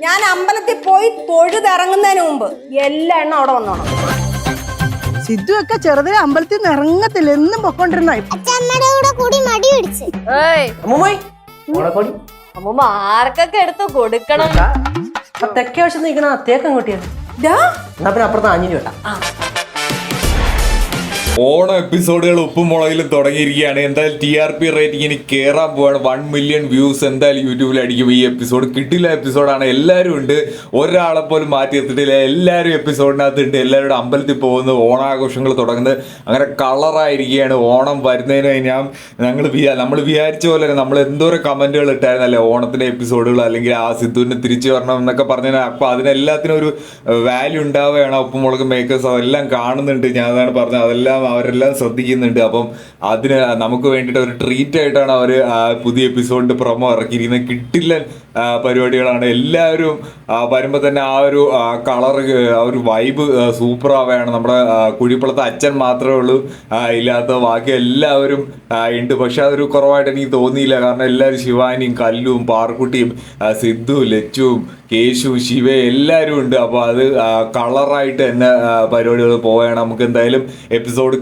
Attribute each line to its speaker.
Speaker 1: ഞാൻ അമ്പലത്തിൽ പോയി തൊഴുതിറങ്ങുന്നതിന് മുമ്പ് എല്ലാ എണ്ണം അവിടെ വന്നോണം.
Speaker 2: സിദ്ധു ഒക്കെ ചെറുതിലെ അമ്പലത്തിൽ നിന്ന് ഇറങ്ങത്തില്ല, എന്നും പൊക്കോണ്ടിരുന്ന
Speaker 3: അച്ഛമ്മയുടെ കൂടെ കൂടി മടി പിടിച്ച്.
Speaker 4: അമ്മൂമ്മ ആർക്കൊക്കെ എടുത്ത് കൊടുക്കണം?
Speaker 5: തെക്കേ വശത്ത് നിൽക്കണ തേക്കം കൂട്ടിയത് എന്നാ പിന്നെ അപ്പുറത്ത് ആഞ്ഞിലി വേണ്ട.
Speaker 6: ഓണം എപ്പിസോഡുകൾ ഉപ്പും മുളകിലും തുടങ്ങിയിരിക്കുകയാണ്. എന്തായാലും TRP റേറ്റിംഗ് ഇനി കയറാൻ പോവാണ്. 1 മില്യൺ വ്യൂസ് എന്തായാലും യൂട്യൂബിൽ അടിക്കും. ഈ എപ്പിസോഡ് കിട്ടില്ല എപ്പിസോഡാണ്. എല്ലാവരും ഉണ്ട്, ഒരാളെ പോലും മാറ്റി നിർത്തിയിട്ടില്ല. എല്ലാവരും എപ്പിസോഡിനകത്ത് ഉണ്ട്. എല്ലാവരുടെ അമ്പലത്തിൽ പോകുന്നു, ഓണാഘോഷങ്ങൾ തുടങ്ങുന്നത്. അങ്ങനെ കളറായിരിക്കുകയാണ്. ഓണം വരുന്നതിന് നമ്മൾ വിചാരിച്ച പോലെ തന്നെ നമ്മൾ എന്തോരം കമന്റുകൾ ഇട്ടായിരുന്നല്ലേ ഓണത്തിന്റെ എപ്പിസോഡുകൾ, അല്ലെങ്കിൽ ആ സിദ്ധുവിനെ തിരിച്ചു വരണം എന്നൊക്കെ പറഞ്ഞാൽ അപ്പൊ അതിനെല്ലാത്തിനും ഒരു വാല്യൂ ഉണ്ടാവുകയാണ്. ഉപ്പും മുളക് മേക്കേഴ്സ് അതെല്ലാം കാണുന്നുണ്ട്. ഞാൻ അതാണ് പറഞ്ഞത്, അതെല്ലാം അവരെല്ലാം ശ്രദ്ധിക്കുന്നുണ്ട്. അപ്പം അതിന് നമുക്ക് വേണ്ടിയിട്ട് ഒരു ട്രീറ്റ് ആയിട്ടാണ് അവർ പുതിയ എപ്പിസോഡിന്റെ പ്രൊമോ ഇറക്കിയിരിക്കുന്നത്. കിട്ടില്ല പരിപാടികളാണ്. എല്ലാവരും വരുമ്പോൾ തന്നെ ആ ഒരു കളറ്, ആ ഒരു വൈബ് സൂപ്പർ ആവുകയാണ്. നമ്മുടെ കുഴിപ്പുളത്ത് അച്ഛൻ മാത്രമേ ഉള്ളൂ ഇല്ലാത്ത, ബാക്കി എല്ലാവരും ഉണ്ട്. പക്ഷെ അതൊരു കുറവായിട്ട് എനിക്ക് തോന്നിയില്ല. കാരണം എല്ലാവരും ശിവാനിയും കല്ലും പാർക്കുട്ടിയും സിദ്ധു ലച്ചുവും കേശു ശിവ എല്ലാവരും ഉണ്ട്. അപ്പോൾ അത് കളറായിട്ട് തന്നെ പരിപാടികൾ പോവുകയാണ്. നമുക്ക് എന്തായാലും എപ്പിസോഡ്